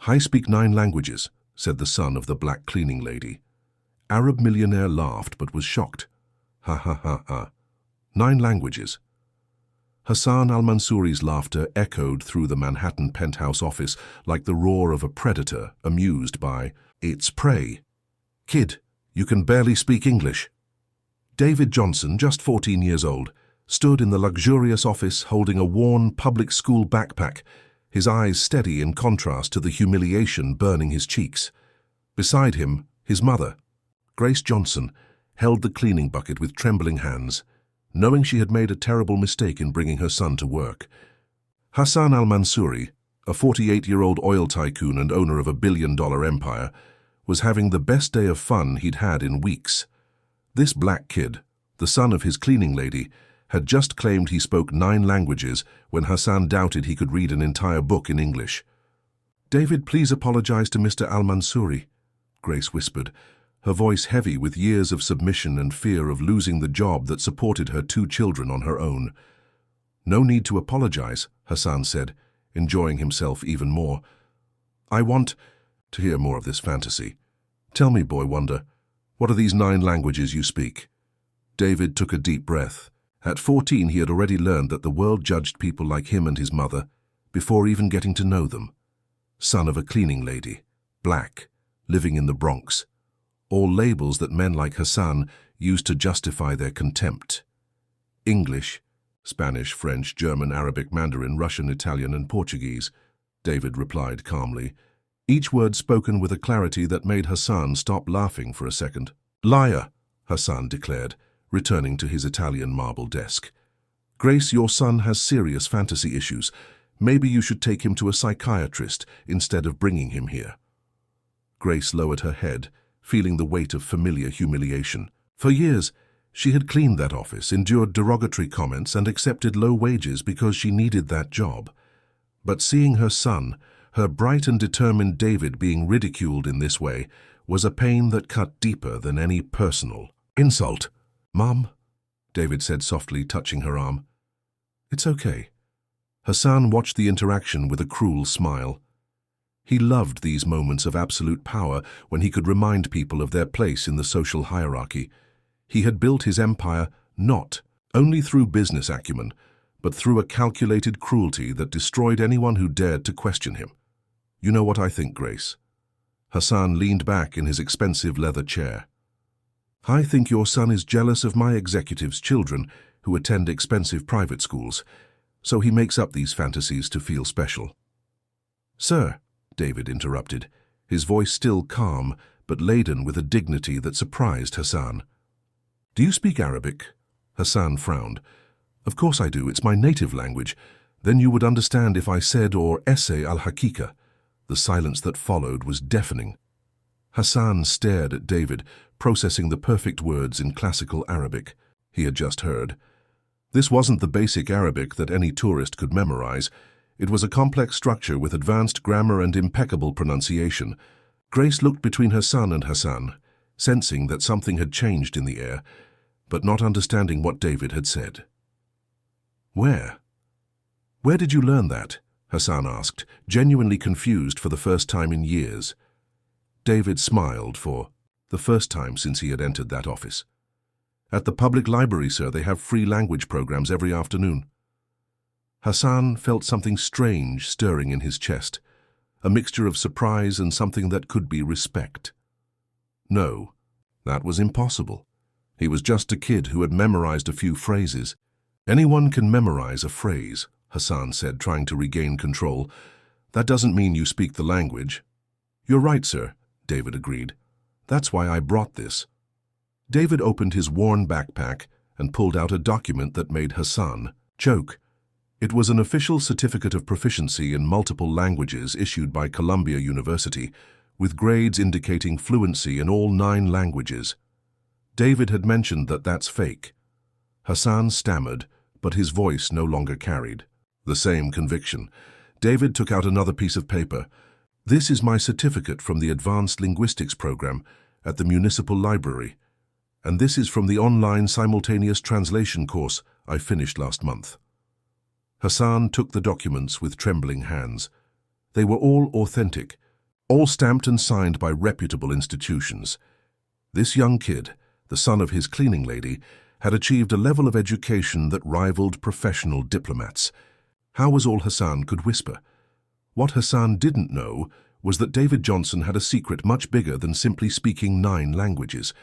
"I speak 9 languages," said the son of the black cleaning lady. Arab Millionaire laughed but was shocked. "Ha ha ha ha. 9 languages." Hassan al-Mansouri's laughter echoed through the Manhattan penthouse office like the roar of a predator amused by its prey. "Kid, you can barely speak English." David Johnson, just 14 years old, stood in the luxurious office holding a worn public school backpack, his eyes steady in contrast to the humiliation burning his cheeks. Beside him, his mother, Grace Johnson, held the cleaning bucket with trembling hands, knowing she had made a terrible mistake in bringing her son to work. Hassan al-Mansouri, a 48-year-old oil tycoon and owner of a billion-dollar empire, was having the best day of fun he'd had in weeks. This black kid, the son of his cleaning lady, had just claimed he spoke 9 languages when Hassan doubted he could read an entire book in English. "David, please apologize to Mr. al-Mansouri," Grace whispered, her voice heavy with years of submission and fear of losing the job that supported her 2 children on her own. "No need to apologize," Hassan said, enjoying himself even more. "I want to hear more of this fantasy. Tell me, boy wonder, what are these 9 languages you speak?" David took a deep breath. At 14, he had already learned that the world judged people like him and his mother before even getting to know them. Son of a cleaning lady, black, living in the Bronx. All labels that men like Hassan used to justify their contempt. English, Spanish, French, German, Arabic, Mandarin, Russian, Italian, and Portuguese, David replied calmly, each word spoken with a clarity that made Hassan stop laughing for a second. "Liar," Hassan declared, returning to his Italian marble desk. "Grace, your son has serious fantasy issues. Maybe you should take him to a psychiatrist instead of bringing him here." Grace lowered her head, feeling the weight of familiar humiliation. For years, she had cleaned that office, endured derogatory comments, and accepted low wages because she needed that job. But seeing her son, her bright and determined David, being ridiculed in this way, was a pain that cut deeper than any personal insult. "Mom," David said softly, touching her arm. "It's okay." Hassan watched the interaction with a cruel smile. He loved these moments of absolute power when he could remind people of their place in the social hierarchy. He had built his empire not only through business acumen, but through a calculated cruelty that destroyed anyone who dared to question him. "You know what I think, Grace?" Hassan leaned back in his expensive leather chair. "I think your son is jealous of my executive's children who attend expensive private schools, so he makes up these fantasies to feel special." "Sir," David interrupted, his voice still calm but laden with a dignity that surprised Hassan. "Do you speak Arabic?" Hassan frowned. "Of course I do, it's my native language. Then you would understand if I said or essay al-Hakika." The silence that followed was deafening. Hassan stared at David, processing the perfect words in classical Arabic he had just heard. This wasn't the basic Arabic that any tourist could memorize. It was a complex structure with advanced grammar and impeccable pronunciation. Grace looked between her son and Hassan, sensing that something had changed in the air, but not understanding what David had said. "Where did you learn that?" Hassan asked, genuinely confused for the first time in years. David smiled for the first time since he had entered that office. "At the public library, sir, they have free language programs every afternoon." Hassan felt something strange stirring in his chest, a mixture of surprise and something that could be respect. No, that was impossible. He was just a kid who had memorized a few phrases. "Anyone can memorize a phrase," Hassan said, trying to regain control. "That doesn't mean you speak the language." "You're right, sir," David agreed. "That's why I brought this." David opened his worn backpack and pulled out a document that made Hassan choke. It was an official certificate of proficiency in multiple languages issued by Columbia University, with grades indicating fluency in all 9 languages. David had mentioned that that's fake. Hassan stammered, but his voice no longer carried the same conviction. David took out another piece of paper. "This is my certificate from the Advanced Linguistics program at the Municipal Library, and this is from the online simultaneous translation course I finished last month." Hassan took the documents with trembling hands. They were all authentic, all stamped and signed by reputable institutions. This young kid, the son of his cleaning lady, had achieved a level of education that rivaled professional diplomats. How was all Hassan could whisper? What Hassan didn't know was that David Johnson had a secret much bigger than simply speaking 9 languages,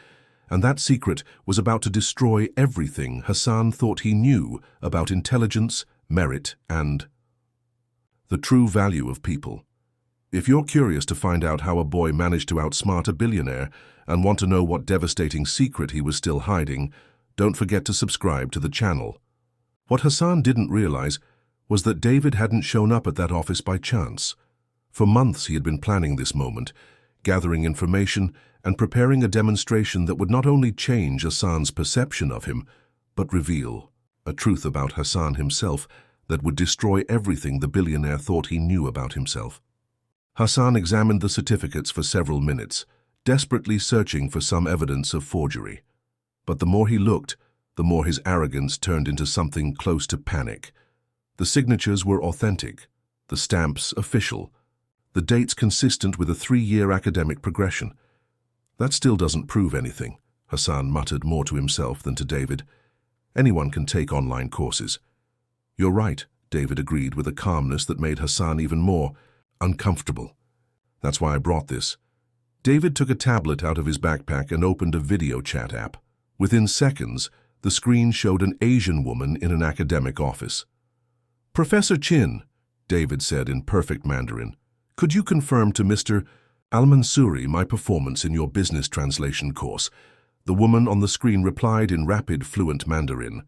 and that secret was about to destroy everything Hassan thought he knew about intelligence, merit, and the true value of people. If you're curious to find out how a boy managed to outsmart a billionaire and want to know what devastating secret he was still hiding, don't forget to subscribe to the channel. What Hassan didn't realize was that David hadn't shown up at that office by chance. For months he had been planning this moment, gathering information and preparing a demonstration that would not only change Hassan's perception of him, but reveal a truth about Hassan himself that would destroy everything the billionaire thought he knew about himself. Hassan examined the certificates for several minutes, desperately searching for some evidence of forgery. But the more he looked, the more his arrogance turned into something close to panic. The signatures were authentic, the stamps official, the dates consistent with a 3-year academic progression. That still doesn't prove anything, Hassan muttered more to himself than to David. Anyone can take online courses. You're right, David agreed with a calmness that made Hassan even more uncomfortable. That's why I brought this. David took a tablet out of his backpack and opened a video chat app. Within seconds, the screen showed an Asian woman in an academic office. Professor Chin, David said in perfect Mandarin, could you confirm to Mr. Al-Mansouri my performance in your business translation course? The woman on the screen replied in rapid, fluent Mandarin.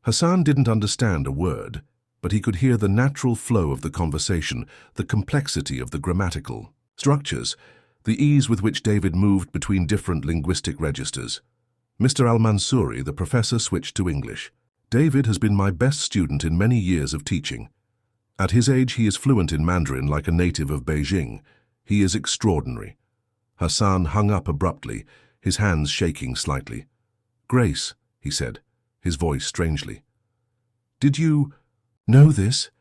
Hassan didn't understand a word, but he could hear the natural flow of the conversation, the complexity of the grammatical structures, the ease with which David moved between different linguistic registers. Mr. Al-Mansouri, the professor, switched to English. David has been my best student in many years of teaching. At his age, he is fluent in Mandarin like a native of Beijing. He is extraordinary. Hassan hung up abruptly, his hands shaking slightly. Grace, he said, his voice strangely. Did you know this?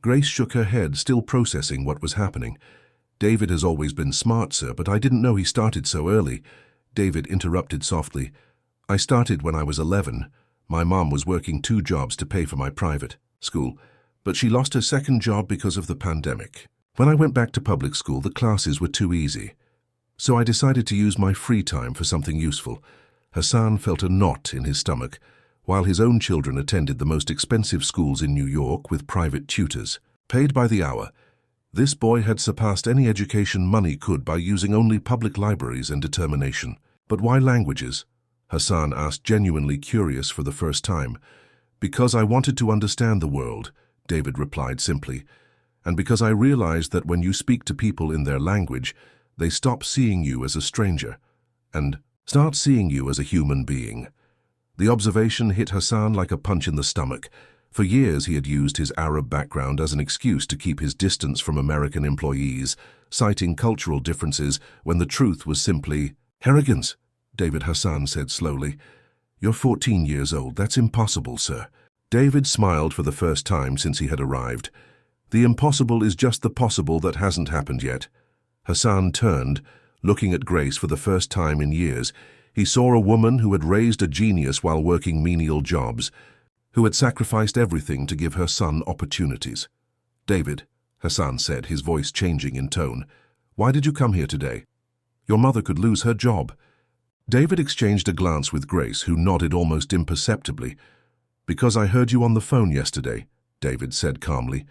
Grace shook her head, still processing what was happening. David has always been smart, sir, but I didn't know he started so early. David interrupted softly. I started when I was 11. My mom was working 2 jobs to pay for my private school, but she lost her second job because of the pandemic. When I went back to public school, the classes were too easy. So I decided to use my free time for something useful. Hassan felt a knot in his stomach, while his own children attended the most expensive schools in New York with private tutors, paid by the hour. This boy had surpassed any education money could by using only public libraries and determination. But why languages? Hassan asked, genuinely curious for the first time. Because I wanted to understand the world, David replied simply, and because I realized that when you speak to people in their language, they stop seeing you as a stranger and start seeing you as a human being. The observation hit Hassan like a punch in the stomach. For years he had used his Arab background as an excuse to keep his distance from American employees, citing cultural differences when the truth was simply arrogance. David, Hassan said slowly. You're 14 years old. That's impossible, sir. David smiled for the first time since he had arrived. The impossible is just the possible that hasn't happened yet. Hassan turned, looking at Grace for the first time in years. He saw a woman who had raised a genius while working menial jobs, who had sacrificed everything to give her son opportunities. David, Hassan said, his voice changing in tone, why did you come here today? Your mother could lose her job. David exchanged a glance with Grace, who nodded almost imperceptibly. Because I heard you on the phone yesterday, David said calmly.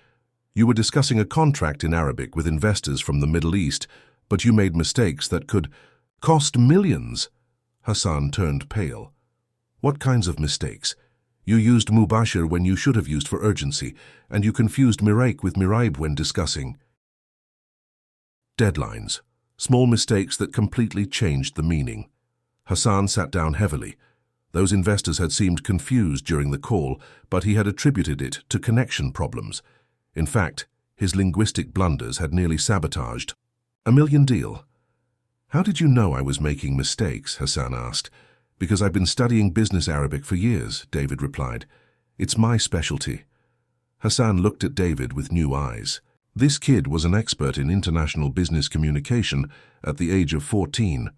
You were discussing a contract in Arabic with investors from the Middle East, but you made mistakes that could cost millions. Hassan turned pale. What kinds of mistakes? You used Mubashir when you should have used for urgency, and you confused Miraik with Miraib when discussing deadlines. Small mistakes that completely changed the meaning. Hassan sat down heavily. Those investors had seemed confused during the call, but he had attributed it to connection problems. In fact, his linguistic blunders had nearly sabotaged $1 million deal. How did you know I was making mistakes? Hassan asked. Because I've been studying business Arabic for years, David replied. It's my specialty. Hassan looked at David with new eyes. This kid was an expert in international business communication at the age of 14.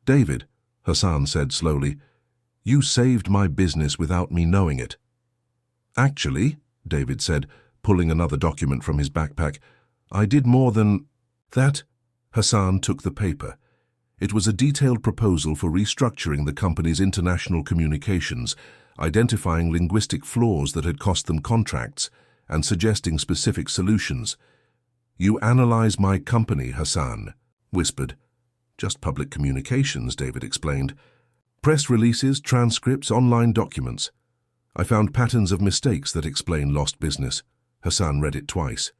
"David," Hassan said slowly, "you saved my business without me knowing it." "Actually," David said, pulling another document from his backpack, "I did more than that." Hassan took the paper. It was a detailed proposal for restructuring the company's international communications, identifying linguistic flaws that had cost them contracts, and suggesting specific solutions. "You analyze my company," Hassan whispered. "Just public communications," David explained. "Press releases, transcripts, online documents. I found patterns of mistakes that explain lost business." Hassan read it twice.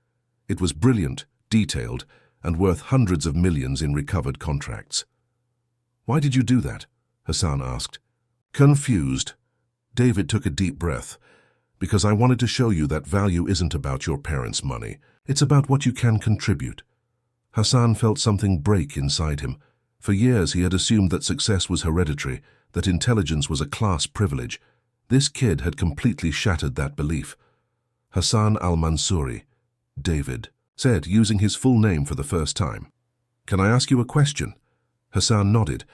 It was brilliant, detailed, and worth hundreds of millions in recovered contracts. "Why did you do that?" Hassan asked. Confused, David took a deep breath. "Because I wanted to show you that value isn't about your parents' money. It's about what you can contribute." Hassan felt something break inside him. For years he had assumed that success was hereditary, that intelligence was a class privilege. This kid had completely shattered that belief. "Hassan al-Mansouri," David said, using his full name for the first time. "Can I ask you a question?" Hassan nodded.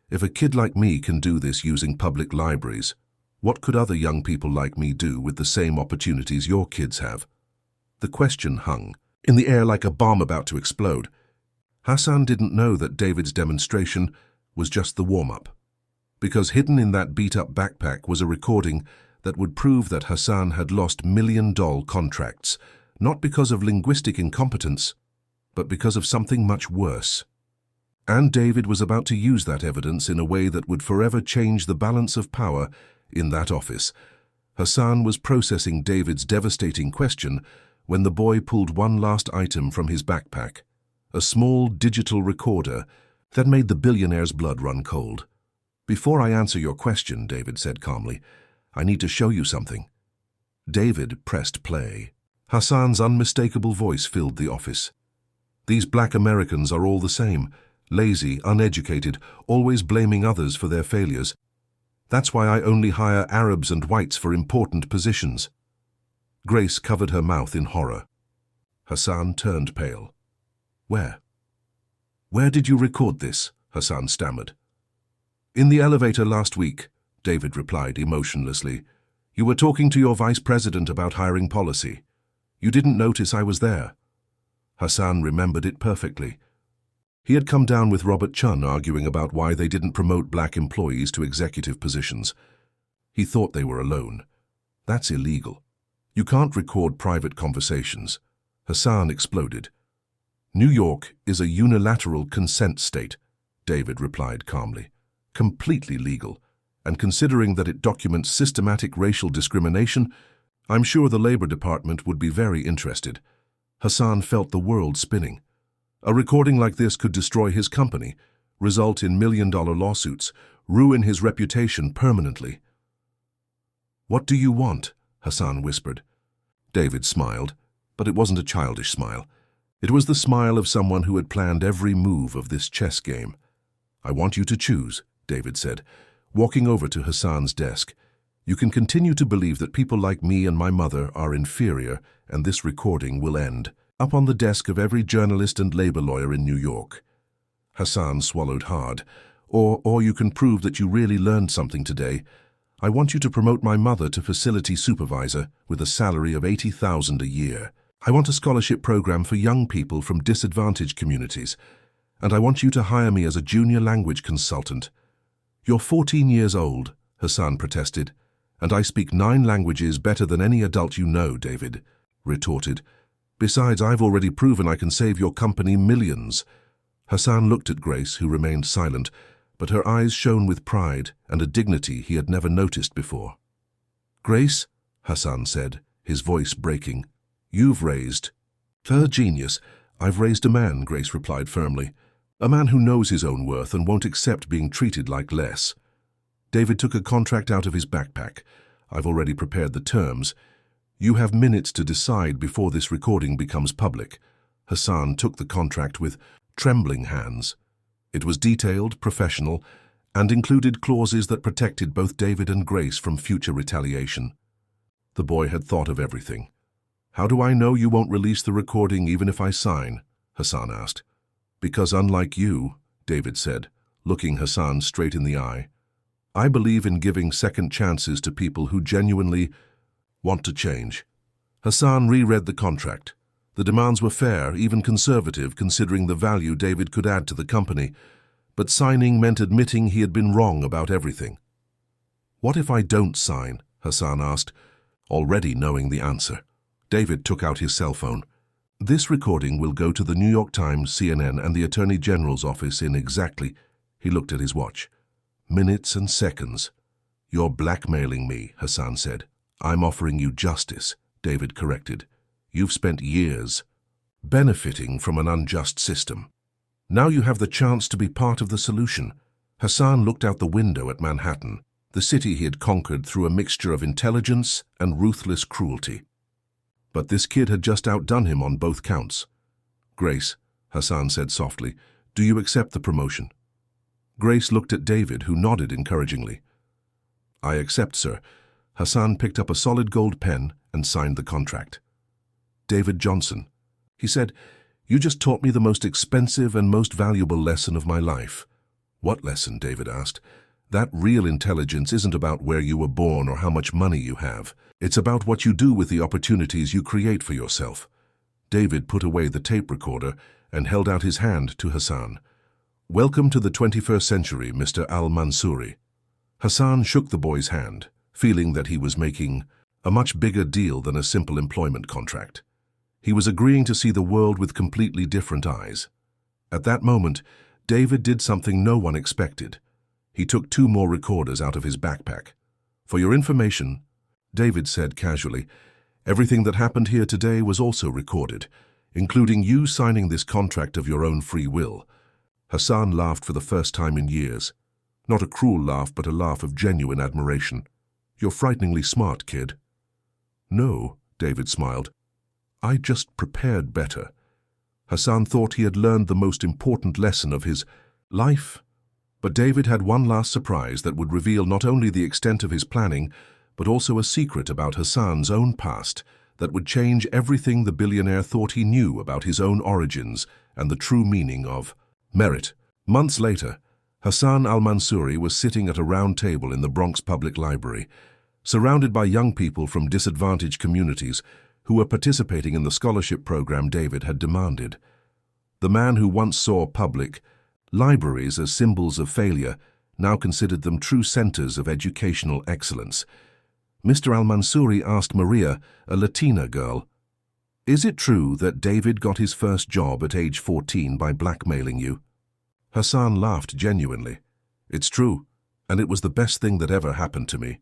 "If a kid like me can do this using public libraries, what could other young people like me do with the same opportunities your kids have?" The question hung in the air like a bomb about to explode. Hassan didn't know that David's demonstration was just the warm-up, because hidden in that beat-up backpack was a recording that would prove that Hassan had lost million-dollar contracts, not because of linguistic incompetence, but because of something much worse. And David was about to use that evidence in a way that would forever change the balance of power in that office. Hassan was processing David's devastating question when the boy pulled one last item from his backpack, a small digital recorder that made the billionaire's blood run cold. "Before I answer your question," David said calmly, "I need to show you something." David pressed play. Hassan's unmistakable voice filled the office. "These black Americans are all the same, lazy, uneducated, always blaming others for their failures. That's why I only hire Arabs and whites for important positions." Grace covered her mouth in horror. Hassan turned pale. "Where? Where did you record this?" Hassan stammered. "In the elevator last week," David replied emotionlessly. "You were talking to your vice president about hiring policy. You didn't notice I was there." Hassan remembered it perfectly. He had come down with Robert Chun arguing about why they didn't promote black employees to executive positions. He thought they were alone. That's illegal. You can't record private conversations. Hassan exploded. "New York is a unilateral consent state," David replied calmly. "Completely legal. And considering that it documents systematic racial discrimination, I'm sure the Labor Department would be very interested." Hassan felt the world spinning. A recording like this could destroy his company, result in million-dollar lawsuits, ruin his reputation permanently. "What do you want?" Hassan whispered. David smiled, but it wasn't a childish smile. It was the smile of someone who had planned every move of this chess game. "I want you to choose," David said, walking over to Hassan's desk. "You can continue to believe that people like me and my mother are inferior, and this recording will end up on the desk of every journalist and labor lawyer in New York." Hassan swallowed hard. Or you can prove that you really learned something today. I want you to promote my mother to facility supervisor with a salary of $80,000 a year. I want a scholarship program for young people from disadvantaged communities. And I want you to hire me as a junior language consultant. "You're 14 years old," Hassan protested. "And I speak 9 languages better than any adult you know," David retorted. "Besides, I've already proven I can save your company millions." Hassan looked at Grace, who remained silent, but her eyes shone with pride and a dignity he had never noticed before. "Grace," Hassan said, his voice breaking, "you've raised a genius." "I've raised a man," Grace replied firmly. "A man who knows his own worth and won't accept being treated like less." David took a contract out of his backpack. "I've already prepared the terms. You have minutes to decide before this recording becomes public." Hassan took the contract with trembling hands. It was detailed, professional, and included clauses that protected both David and Grace from future retaliation. The boy had thought of everything. How do I know you won't release the recording even if I sign? Hassan asked. Because unlike you, David said, looking Hassan straight in the eye, I believe in giving second chances to people who genuinely want to change. Hassan reread the contract. The demands were fair, even conservative, considering the value David could add to the company, but signing meant admitting he had been wrong about everything. What if I don't sign? Hassan asked, already knowing the answer. David took out his cell phone. This recording will go to the New York Times, CNN, and the Attorney General's office in exactly, he looked at his watch, minutes and seconds. You're blackmailing me, Hassan said. I'm offering you justice, David corrected. You've spent years benefiting from an unjust system. Now you have the chance to be part of the solution. Hassan looked out the window at Manhattan, the city he had conquered through a mixture of intelligence and ruthless cruelty. But this kid had just outdone him on both counts. Grace, Hassan said softly, do you accept the promotion? Grace looked at David, who nodded encouragingly. I accept, sir. Hassan picked up a solid gold pen and signed the contract. David Johnson, he said, you just taught me the most expensive and most valuable lesson of my life. What lesson? David asked. That real intelligence isn't about where you were born or how much money you have. It's about what you do with the opportunities you create for yourself. David put away the tape recorder and held out his hand to Hassan. Welcome to the 21st century, Mr. Al-Mansouri. Hassan shook the boy's hand, feeling that he was making a much bigger deal than a simple employment contract. He was agreeing to see the world with completely different eyes. At that moment, David did something no one expected. He took 2 more recorders out of his backpack. For your information, David said casually, everything that happened here today was also recorded, including you signing this contract of your own free will. Hassan laughed for the first time in years. Not a cruel laugh, but a laugh of genuine admiration. You're frighteningly smart, kid. No, David smiled. I just prepared better. Hassan thought he had learned the most important lesson of his life. But David had one last surprise that would reveal not only the extent of his planning, but also a secret about Hassan's own past that would change everything the billionaire thought he knew about his own origins and the true meaning of merit. Months later, Hassan al-Mansouri was sitting at a round table in the Bronx Public Library, surrounded by young people from disadvantaged communities who were participating in the scholarship program David had demanded. The man who once saw public libraries as symbols of failure now considered them true centers of educational excellence. Mr. al-Mansouri asked Maria, a Latina girl, is it true that David got his first job at age 14 by blackmailing you? Hassan laughed genuinely. It's true, and it was the best thing that ever happened to me.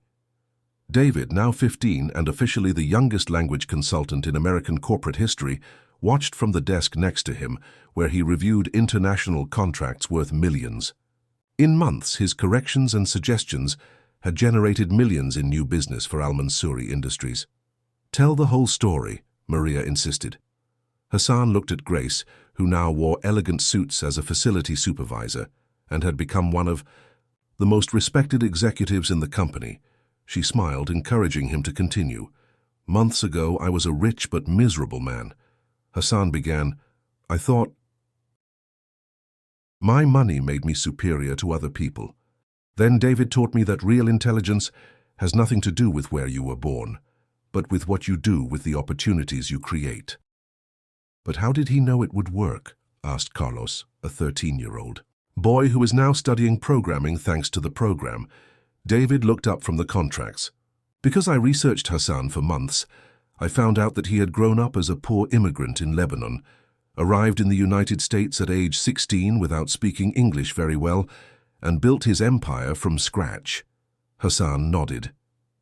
David, now 15 and officially the youngest language consultant in American corporate history, watched from the desk next to him, where he reviewed international contracts worth millions. In months, his corrections and suggestions had generated millions in new business for al-Mansouri Industries. Tell the whole story, Maria insisted. Hassan looked at Grace, who now wore elegant suits as a facility supervisor and had become one of the most respected executives in the company. She smiled, encouraging him to continue. Months ago, I was a rich but miserable man. Hassan began, I thought my money made me superior to other people. Then David taught me that real intelligence has nothing to do with where you were born, but with what you do with the opportunities you create. But how did he know it would work? Asked Carlos, a 13-year-old boy who is now studying programming thanks to the program. David looked up from the contracts. Because I researched Hassan for months, I found out that he had grown up as a poor immigrant in Lebanon, arrived in the United States at age 16 without speaking English very well, and built his empire from scratch. Hassan nodded.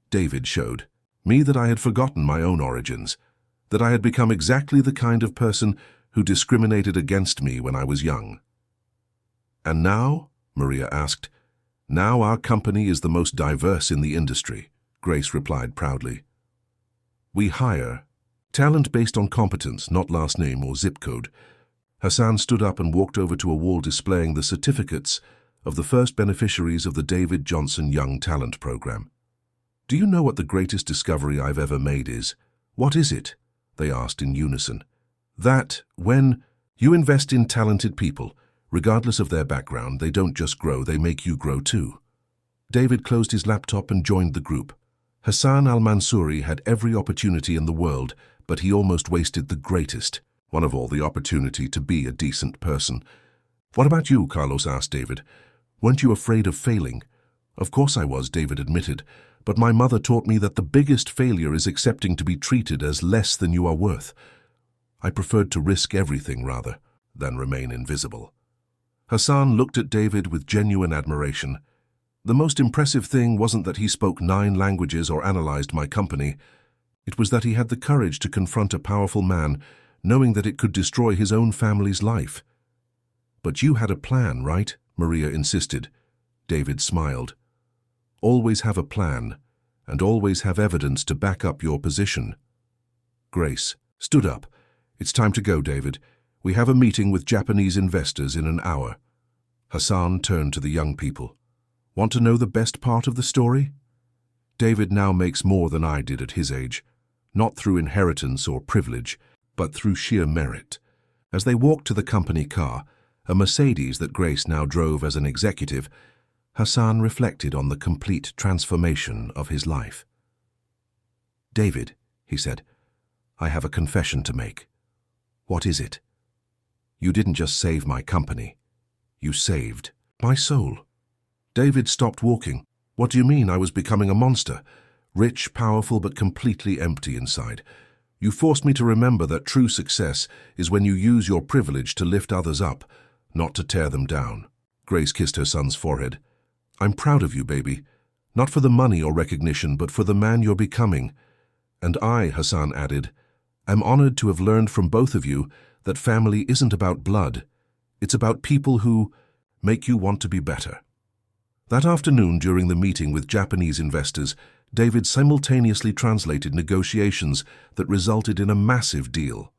David showed me that I had forgotten my own origins, that I had become exactly the kind of person who discriminated against me when I was young. And now? Maria asked. Now our company is the most diverse in the industry, Grace replied proudly. We hire talent based on competence, not last name or zip code. Hassan stood up and walked over to a wall displaying the certificates of the first beneficiaries of the David Johnson Young Talent Program. Do you know what the greatest discovery I've ever made is? What is it? they asked in unison. That, when you invest in talented people, regardless of their background, they don't just grow, they make you grow too. David closed his laptop and joined the group. Hassan al-Mansouri had every opportunity in the world, but he almost wasted the greatest, one of all, the opportunity to be a decent person. What about you? Carlos asked David. Weren't you afraid of failing? Of course I was, David admitted, but my mother taught me that the biggest failure is accepting to be treated as less than you are worth. I preferred to risk everything rather than remain invisible. Hassan looked at David with genuine admiration. The most impressive thing wasn't that he spoke 9 languages or analyzed my company. It was that he had the courage to confront a powerful man, knowing that it could destroy his own family's life. But you had a plan, right? Maria insisted. David smiled. Always have a plan, and always have evidence to back up your position. Grace stood up. It's time to go, David. We have a meeting with Japanese investors in an hour. Hassan turned to the young people. Want to know the best part of the story? David now makes more than I did at his age, not through inheritance or privilege, but through sheer merit. As they walked to the company car, a Mercedes that Grace now drove as an executive, Hassan reflected on the complete transformation of his life. David, he said, I have a confession to make. What is it? You didn't just save my company. You saved my soul. David stopped walking. What do you mean? I was becoming a monster? Rich, powerful, but completely empty inside. You forced me to remember that true success is when you use your privilege to lift others up, not to tear them down. Grace kissed her son's forehead. I'm proud of you, baby. Not for the money or recognition, but for the man you're becoming. And I, Hassan added, am honored to have learned from both of you that family isn't about blood. It's about people who make you want to be better. That afternoon, during the meeting with Japanese investors, David simultaneously translated negotiations that resulted in a massive deal.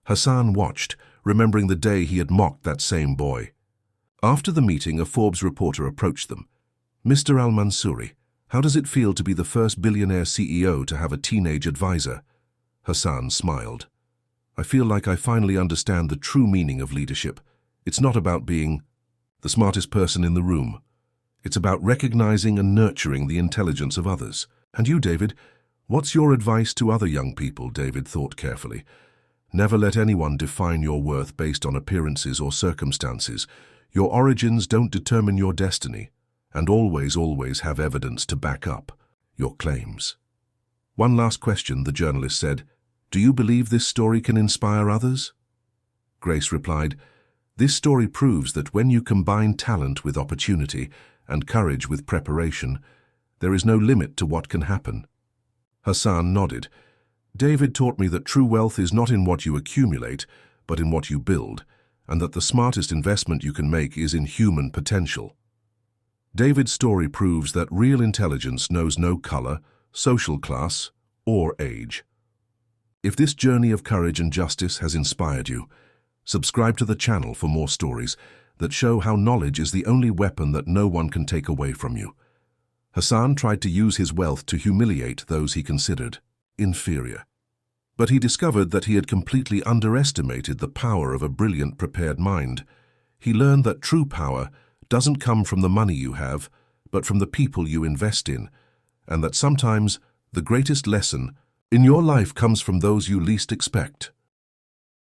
Hassan watched, remembering the day he had mocked that same boy. After the meeting, a Forbes reporter approached them. Mr. Al-Mansouri, how does it feel to be the first billionaire CEO to have a teenage advisor? Hassan smiled. I feel like I finally understand the true meaning of leadership. It's not about being the smartest person in the room. It's about recognizing and nurturing the intelligence of others. And you, David, what's your advice to other young people? David thought carefully. Never let anyone define your worth based on appearances or circumstances. Your origins don't determine your destiny, and always have evidence to back up your claims. One last question, the journalist said. Do you believe this story can inspire others? Grace replied, this story proves that when you combine talent with opportunity and courage with preparation, there is no limit to what can happen. Hassan nodded. David taught me that true wealth is not in what you accumulate, but in what you build, and that the smartest investment you can make is in human potential. David's story proves that real intelligence knows no color, social class, or age. If this journey of courage and justice has inspired you, subscribe to the channel for more stories that show how knowledge is the only weapon that no one can take away from you. Hassan tried to use his wealth to humiliate those he considered inferior. But he discovered that he had completely underestimated the power of a brilliant, prepared mind. He learned that true power doesn't come from the money you have, but from the people you invest in, and that sometimes the greatest lesson in your life comes from those you least expect.